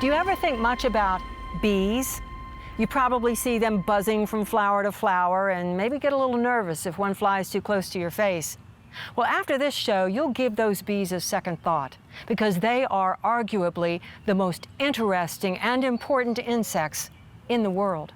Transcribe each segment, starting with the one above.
Do you ever think much about bees? You probably see them buzzing from flower to flower and maybe get a little nervous if one flies too close to your face. Well, after this show, you'll give those bees a second thought because they are arguably the most interesting and important insects in the world.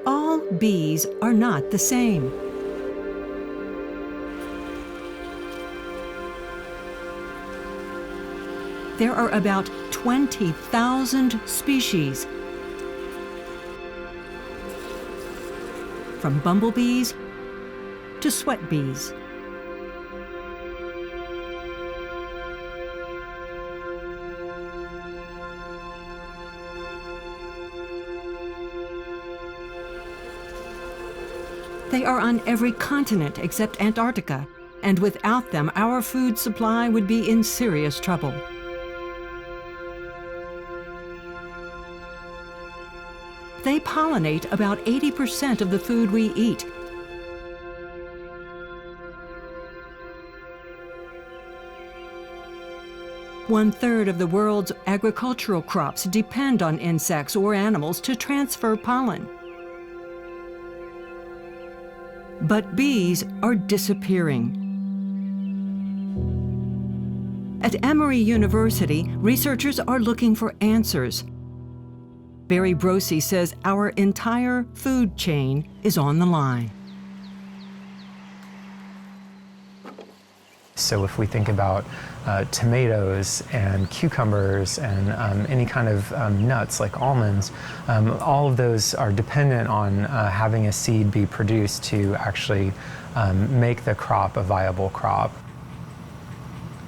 All bees are not the same. There are about 20,000 species, from bumblebees to sweat bees. They are on every continent except Antarctica, and without them, our food supply would be in serious trouble. They pollinate about 80% of the food we eat. One-third of the world's agricultural crops depend on insects or animals to transfer pollen. But bees are disappearing. At Emory University, researchers are looking for answers. Barry Brosi says our entire food chain is on the line. So if we think about tomatoes and cucumbers and any kind of nuts like almonds, all of those are dependent on having a seed be produced to actually make the crop a viable crop.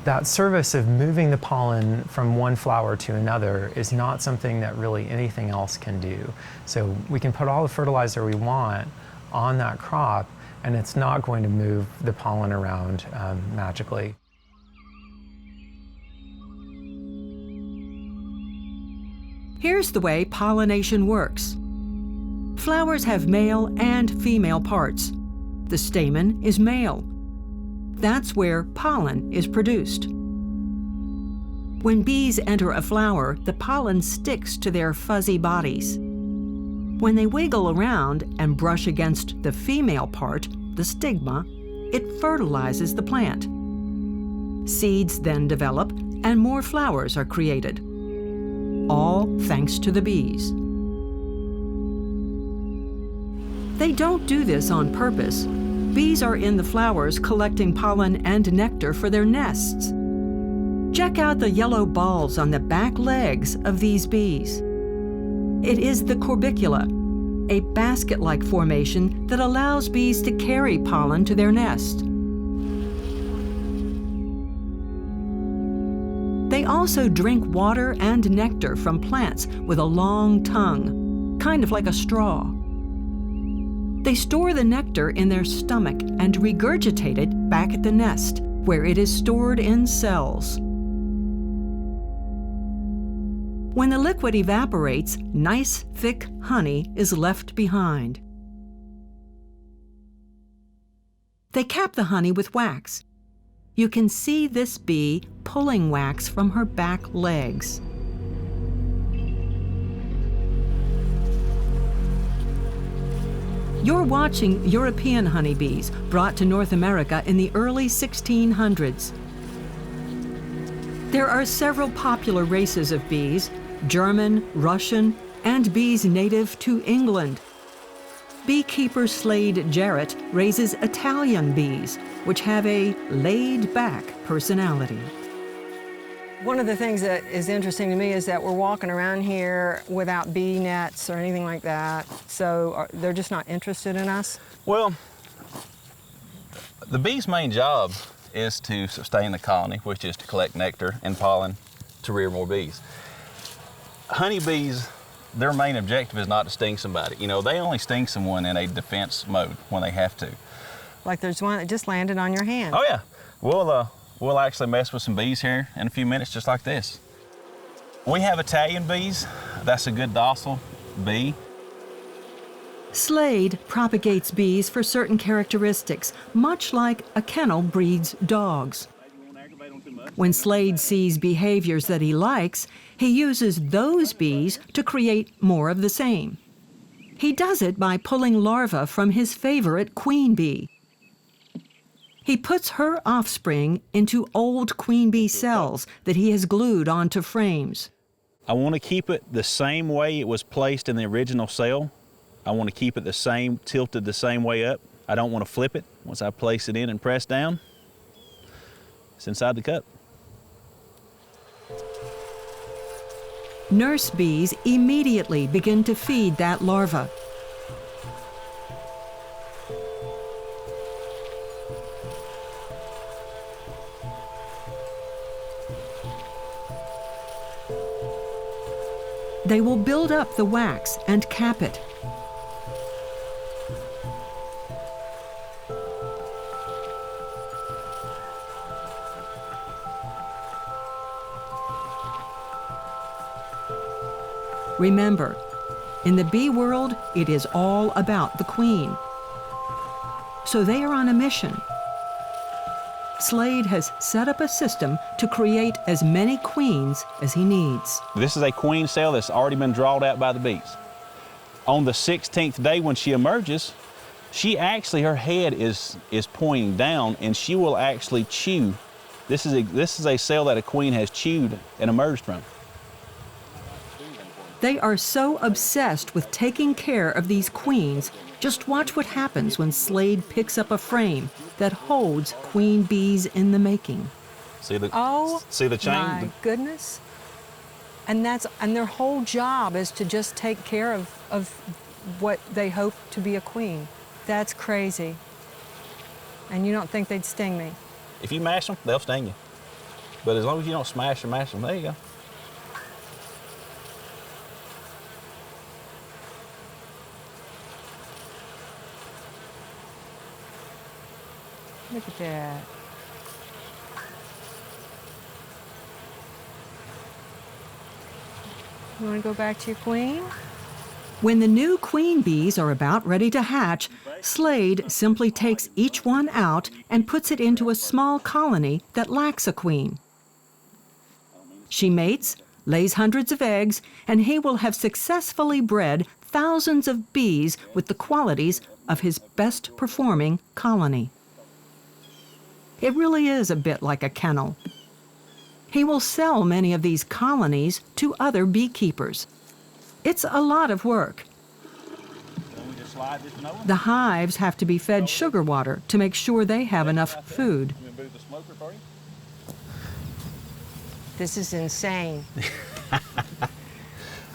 That service of moving the pollen from one flower to another is not something that really anything else can do. So we can put all the fertilizer we want on that crop, and it's not going to move the pollen around magically. Here's the way pollination works. Flowers have male and female parts. The stamen is male. That's where pollen is produced. When bees enter a flower, the pollen sticks to their fuzzy bodies. When they wiggle around and brush against the female part, the stigma, it fertilizes the plant. Seeds then develop and more flowers are created. All thanks to the bees. They don't do this on purpose. Bees are in the flowers collecting pollen and nectar for their nests. Check out the yellow balls on the back legs of these bees. It is the corbicula, a basket-like formation that allows bees to carry pollen to their nest. They also drink water and nectar from plants with a long tongue, kind of like a straw. They store the nectar in their stomach and regurgitate it back at the nest, where it is stored in cells. When the liquid evaporates, nice, thick honey is left behind. They cap the honey with wax. You can see this bee pulling wax from her back legs. You're watching European honeybees brought to North America in the early 1600s. There are several popular races of bees: German, Russian, and bees native to England. Beekeeper Slade Jarrett raises Italian bees, which have a laid-back personality. One of the things that is interesting to me is that we're walking around here without bee nets or anything like that, so they're just not interested in us? Well, the bee's main job is to sustain the colony, which is to collect nectar and pollen to rear more bees. Honeybees, their main objective is not to sting somebody. You know, they only sting someone in a defense mode when they have to. Like there's one that just landed on your hand. Oh yeah. We'll actually mess with some bees here in a few minutes, just like this. We have Italian bees. That's a good docile bee. Slade propagates bees for certain characteristics, much like a kennel breeds dogs. When Slade sees behaviors that he likes, he uses those bees to create more of the same. He does it by pulling larvae from his favorite queen bee. He puts her offspring into old queen bee cells that he has glued onto frames. I want to keep it the same way it was placed in the original cell. I want to keep it the same, tilted the same way up. I don't want to flip it. Once I place it in and press down, it's inside the cup. Nurse bees immediately begin to feed that larva. They will build up the wax and cap it. Remember, in the bee world, it is all about the queen. So they are on a mission. Slade has set up a system to create as many queens as he needs. This is a queen cell that's already been drawn out by the bees. On the 16th day when she emerges, her head is pointing down, and she will actually chew. This is a cell that a queen has chewed and emerged from. They are so obsessed with taking care of these queens. Just watch what happens when Slade picks up a frame that holds queen bees in the making. See the chain? My goodness. And their whole job is to just take care of what they hope to be a queen. That's crazy. And you don't think they'd sting me? If you mash them, they'll sting you. But as long as you don't smash or mash them, there you go. Look at that. You want to go back to your queen? When the new queen bees are about ready to hatch, Slade simply takes each one out and puts it into a small colony that lacks a queen. She mates, lays hundreds of eggs, and he will have successfully bred thousands of bees with the qualities of his best performing colony. It really is a bit like a kennel. He will sell many of these colonies to other beekeepers. It's a lot of work. The hives have to be fed sugar water to make sure they have enough food. This is insane.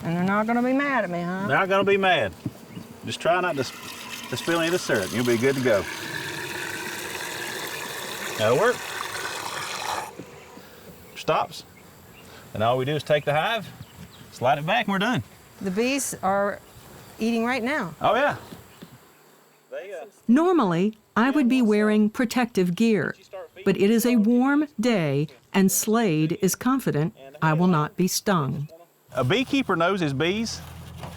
And they're not going to be mad at me, huh? They're not going to be mad. Just try not to spill any of the syrup. You'll be good to go. That'll work. Stops. And all we do is take the hive, slide it back, and we're done. The bees are eating right now. Oh, yeah. Normally, I would be wearing protective gear, but it is a warm day, and Slade is confident I will not be stung. A beekeeper knows his bees,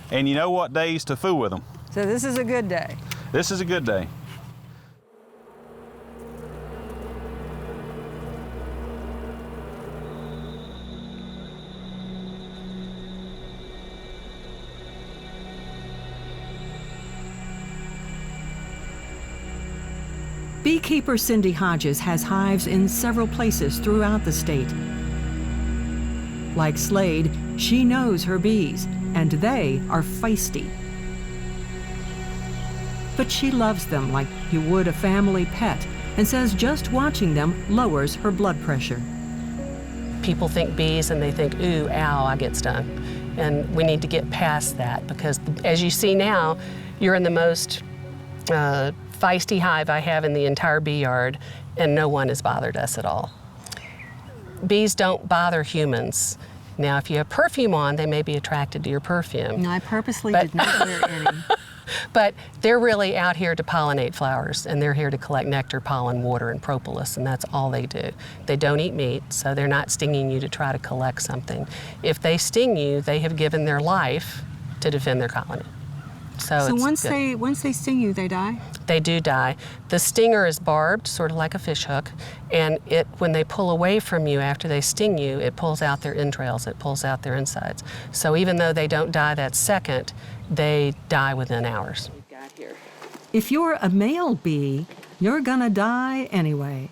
and you know what days to fool with them. So this is a good day. This is a good day. Beekeeper Cindy Hodges has hives in several places throughout the state. Like Slade, she knows her bees, and they are feisty. But she loves them like you would a family pet, and says just watching them lowers her blood pressure. People think bees and they think, ooh, ow, I get stung. And we need to get past that because as you see now, you're in the most feisty hive I have in the entire bee yard, and no one has bothered us at all. Bees don't bother humans. Now, if you have perfume on, they may be attracted to your perfume. No, I purposely did not wear any. But they're really out here to pollinate flowers, and they're here to collect nectar, pollen, water, and propolis, and that's all they do. They don't eat meat, so they're not stinging you to try to collect something. If they sting you, they have given their life to defend their colony. So once they sting you, they die? They do die. The stinger is barbed, sort of like a fish hook, and when they pull away from you after they sting you, it pulls out their entrails, it pulls out their insides. So even though they don't die that second, they die within hours. If you're a male bee, you're gonna die anyway.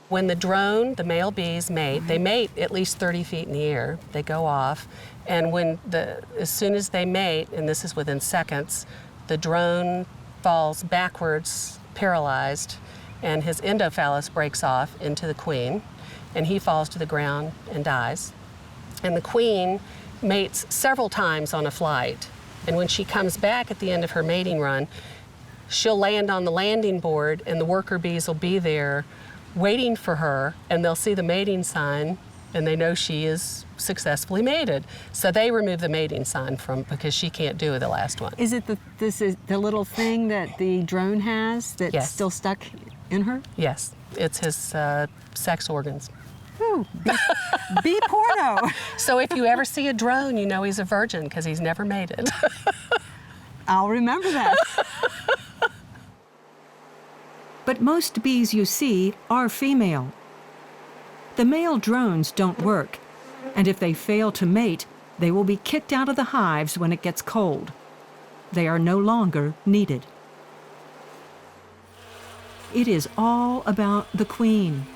When the male bees mate, they mate at least 30 feet in the air. They go off, and as soon as they mate, and this is within seconds, the drone falls backwards, paralyzed, and his endophallus breaks off into the queen, and he falls to the ground and dies. And the queen mates several times on a flight, and when she comes back at the end of her mating run, she'll land on the landing board, and the worker bees will be there waiting for her, and they'll see the mating sign, and they know she is successfully mated. So they remove the mating sign because she can't do the last one. Is it this is the little thing that the drone has that's Yes. still stuck in her? Yes, it's his sex organs. Ooh, bee porno. So if you ever see a drone, you know he's a virgin because he's never mated. I'll remember that. But most bees you see are female. The male drones don't work, and if they fail to mate, they will be kicked out of the hives when it gets cold. They are no longer needed. It is all about the queen.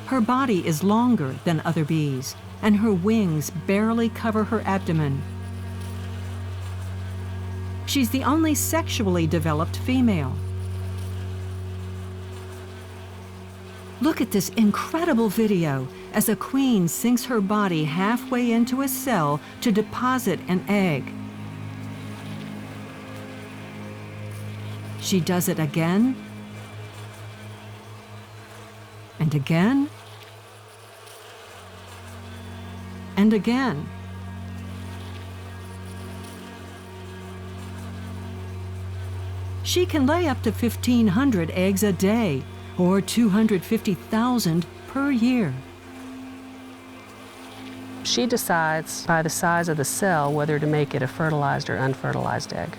Her body is longer than other bees, and her wings barely cover her abdomen. She's the only sexually developed female. Look at this incredible video as a queen sinks her body halfway into a cell to deposit an egg. She does it again and again and again. She can lay up to 1,500 eggs a day, or 250,000 per year. She decides by the size of the cell whether to make it a fertilized or unfertilized egg.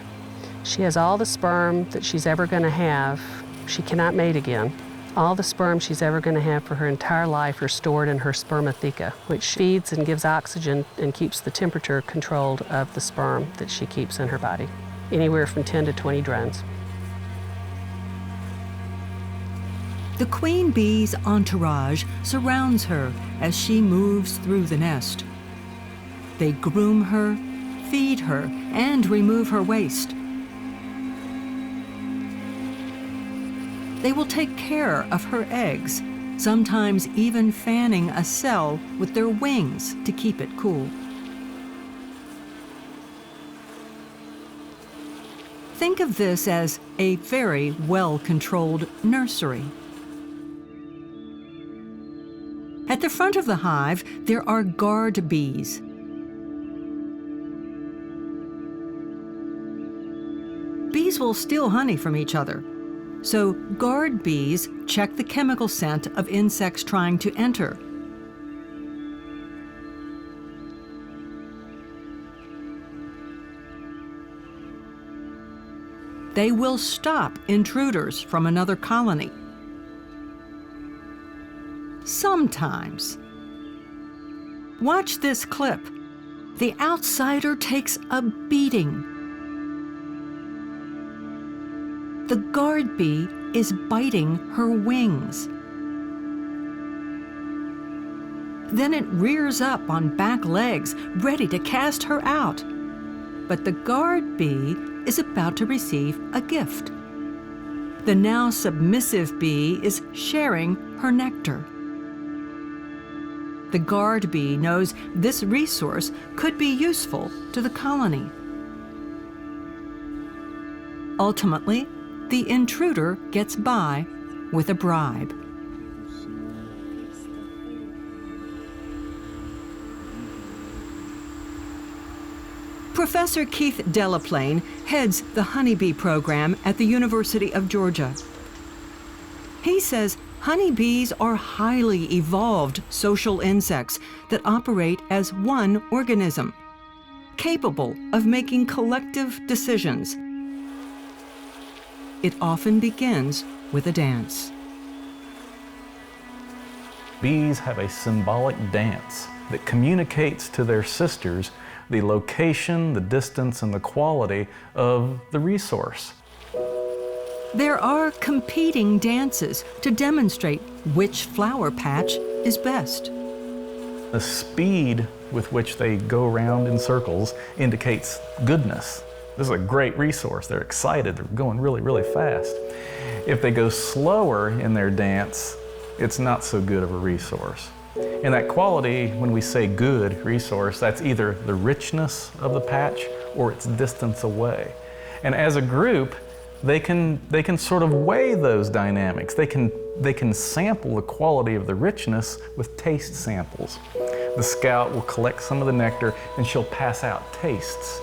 She has all the sperm that she's ever going to have. She cannot mate again. All the sperm she's ever going to have for her entire life are stored in her spermatheca, which feeds and gives oxygen and keeps the temperature controlled of the sperm that she keeps in her body, anywhere from 10 to 20 drones. The queen bee's entourage surrounds her as she moves through the nest. They groom her, feed her, and remove her waste. They will take care of her eggs, sometimes even fanning a cell with their wings to keep it cool. Think of this as a very well-controlled nursery. At the front of the hive, there are guard bees. Bees will steal honey from each other, so guard bees check the chemical scent of insects trying to enter. They will stop intruders from another colony. Sometimes. Watch this clip. The outsider takes a beating. The guard bee is biting her wings. Then it rears up on back legs, ready to cast her out. But the guard bee is about to receive a gift. The now submissive bee is sharing her nectar. The guard bee knows this resource could be useful to the colony. Ultimately, the intruder gets by with a bribe. Professor Keith Delaplane heads the honeybee program at the University of Georgia. He says honeybees are highly evolved social insects that operate as one organism, capable of making collective decisions. It often begins with a dance. Bees have a symbolic dance that communicates to their sisters the location, the distance, and the quality of the resource. There are competing dances to demonstrate which flower patch is best. The speed with which they go around in circles indicates goodness. This is a great resource. They're excited. They're going really, really fast. If they go slower in their dance, it's not so good of a resource. And that quality, when we say good resource, that's either the richness of the patch or its distance away. And as a group, they can sort of weigh those dynamics. They can sample the quality of the richness with taste samples. The scout will collect some of the nectar and she'll pass out tastes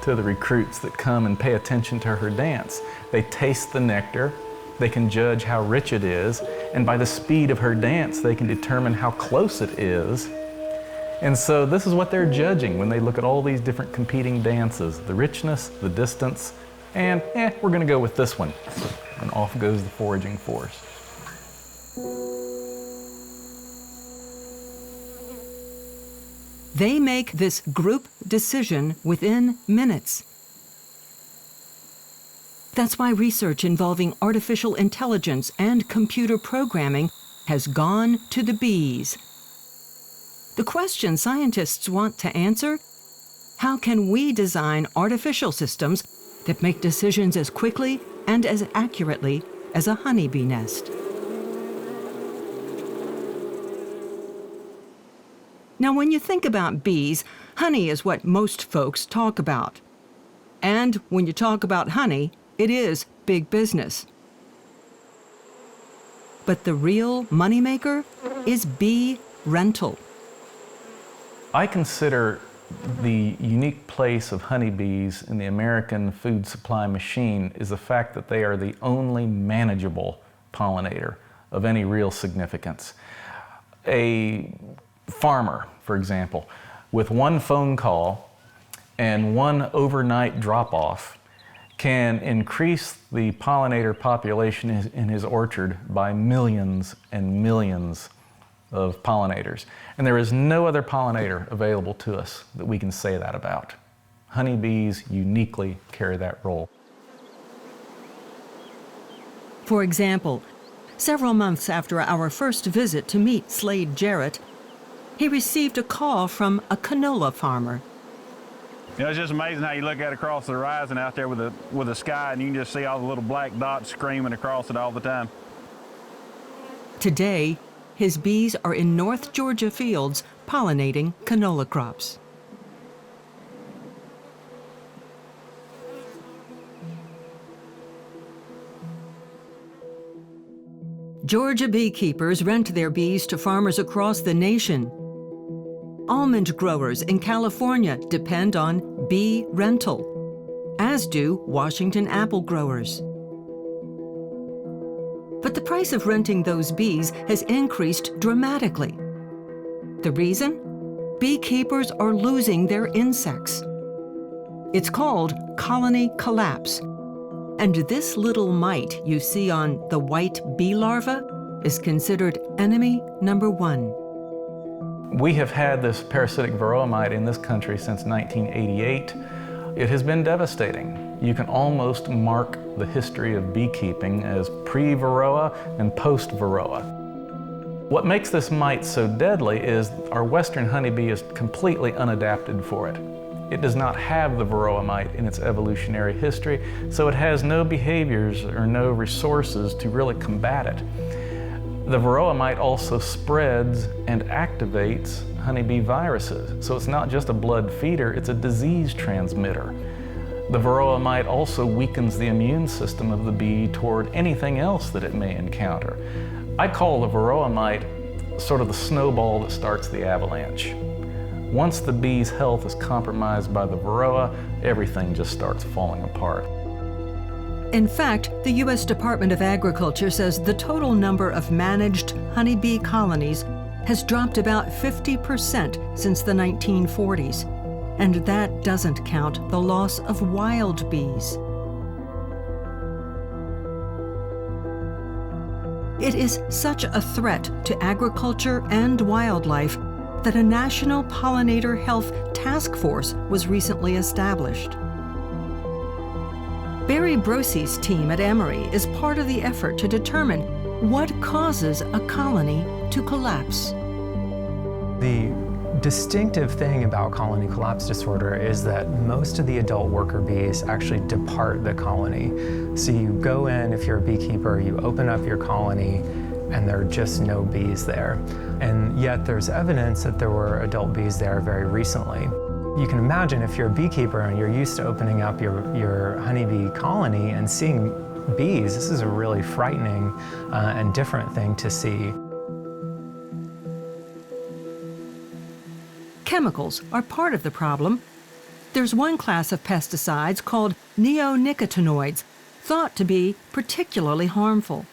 to the recruits that come and pay attention to her dance. They taste the nectar, they can judge how rich it is, and by the speed of her dance, they can determine how close it is. And so this is what they're judging when they look at all these different competing dances, the richness, the distance, and we're gonna go with this one. And off goes the foraging force. They make this group decision within minutes. That's why research involving artificial intelligence and computer programming has gone to the bees. The question scientists want to answer: how can we design artificial systems that make decisions as quickly and as accurately as a honeybee nest? Now, when you think about bees, honey is what most folks talk about. And when you talk about honey, it is big business. But the real moneymaker is bee rental. I consider the unique place of honeybees in the American food supply machine is the fact that they are the only manageable pollinator of any real significance. A farmer, for example, with one phone call and one overnight drop-off can increase the pollinator population in his orchard by millions and millions of pollinators. And there is no other pollinator available to us that we can say that about. Honeybees uniquely carry that role. For example, several months after our first visit to meet Slade Jarrett, he received a call from a canola farmer. You know, it's just amazing how you look at across the horizon out there with the sky, and you can just see all the little black dots screaming across it all the time. Today, his bees are in North Georgia fields pollinating canola crops. Georgia beekeepers rent their bees to farmers across the nation. Almond growers in California depend on bee rental, as do Washington apple growers. But the price of renting those bees has increased dramatically. The reason? Beekeepers are losing their insects. It's called colony collapse. And this little mite you see on the white bee larva is considered enemy number one. We have had this parasitic varroa mite in this country since 1988. It has been devastating. You can almost mark the history of beekeeping as pre-varroa and post-varroa. What makes this mite so deadly is our western honeybee is completely unadapted for it. It does not have the varroa mite in its evolutionary history, so it has no behaviors or no resources to really combat it. The varroa mite also spreads and activates honeybee viruses, so it's not just a blood feeder, it's a disease transmitter. The varroa mite also weakens the immune system of the bee toward anything else that it may encounter. I call the varroa mite sort of the snowball that starts the avalanche. Once the bee's health is compromised by the varroa, everything just starts falling apart. In fact, the U.S. Department of Agriculture says the total number of managed honeybee colonies has dropped about 50% since the 1940s. And that doesn't count the loss of wild bees. It is such a threat to agriculture and wildlife that a National Pollinator Health Task Force was recently established. Barry Brossi's team at Emory is part of the effort to determine what causes a colony to collapse. The distinctive thing about colony collapse disorder is that most of the adult worker bees actually depart the colony. So you go in, if you're a beekeeper, you open up your colony, and there are just no bees there. And yet there's evidence that there were adult bees there very recently. You can imagine if you're a beekeeper and you're used to opening up your honeybee colony and seeing bees, this is a really frightening and different thing to see. Chemicals are part of the problem. There's one class of pesticides called neonicotinoids, thought to be particularly harmful.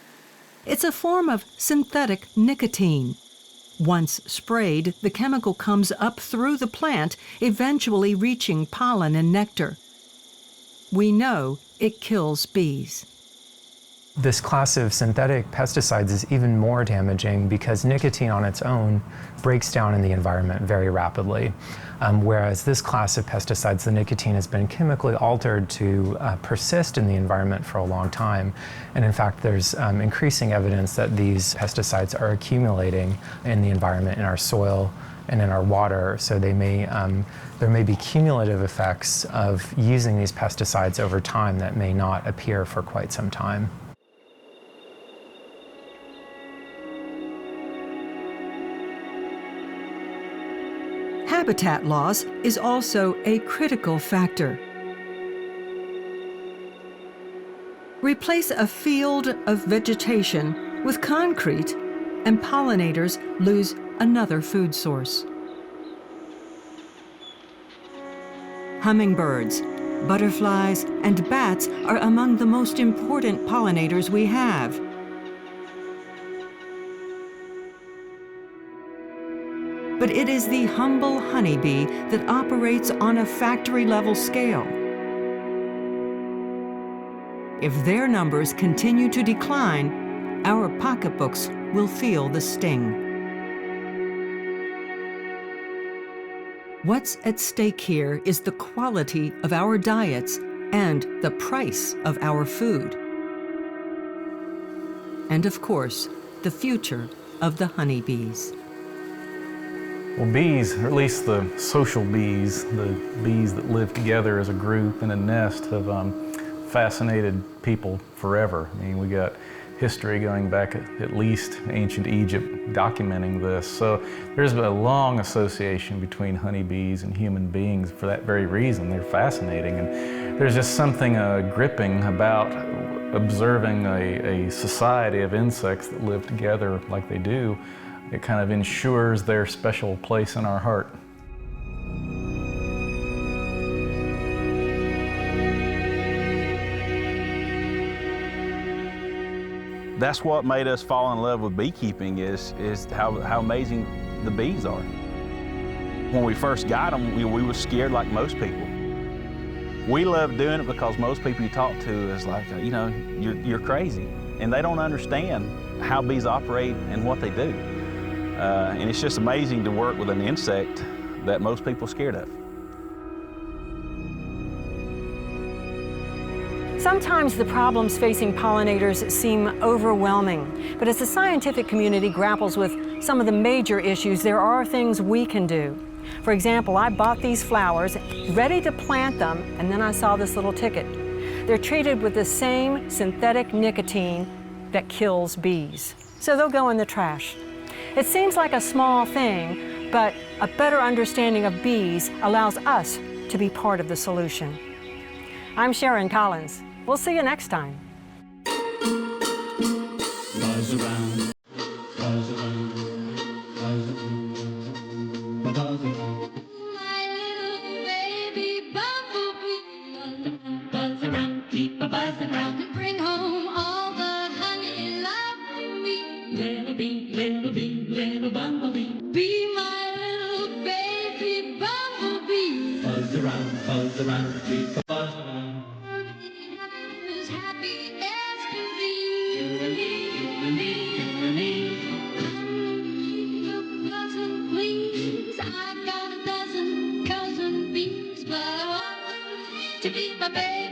It's a form of synthetic nicotine. Once sprayed, the chemical comes up through the plant, eventually reaching pollen and nectar. We know it kills bees. This class of synthetic pesticides is even more damaging because nicotine on its own breaks down in the environment very rapidly. Whereas this class of pesticides, the nicotine has been chemically altered to persist in the environment for a long time. And in fact, there's increasing evidence that these pesticides are accumulating in the environment, in our soil and in our water. So there may be cumulative effects of using these pesticides over time that may not appear for quite some time. Habitat loss is also a critical factor. Replace a field of vegetation with concrete, and pollinators lose another food source. Hummingbirds, butterflies, and bats are among the most important pollinators we have. But it is the humble honeybee that operates on a factory-level scale. If their numbers continue to decline, our pocketbooks will feel the sting. What's at stake here is the quality of our diets and the price of our food. And of course, the future of the honeybees. Well, bees, or at least the social bees, the bees that live together as a group in a nest, have fascinated people forever. I mean, we got history going back at least ancient Egypt documenting this. So there's a long association between honeybees and human beings for that very reason. They're fascinating, and there's just something gripping about observing a society of insects that live together like they do. It kind of ensures their special place in our heart. That's what made us fall in love with beekeeping is how amazing the bees are. When we first got them, we were scared like most people. We love doing it because most people you talk to is like, you know, you're crazy. And they don't understand how bees operate and what they do. And it's just amazing to work with an insect that most people are scared of. Sometimes the problems facing pollinators seem overwhelming, but as the scientific community grapples with some of the major issues, there are things we can do. For example, I bought these flowers, ready to plant them, and then I saw this little ticket. They're treated with the same synthetic nicotine that kills bees, so they'll go in the trash. It seems like a small thing, but a better understanding of bees allows us to be part of the solution. I'm Sharon Collins. We'll see you next time. Buzz around, buzz around, buzz around, buzz around. buzz around, keep buzz around. As happy as can be. You and me, you and me, you and me. Keep a dozen, please. I've got a dozen cousin bees, but I want to be my baby.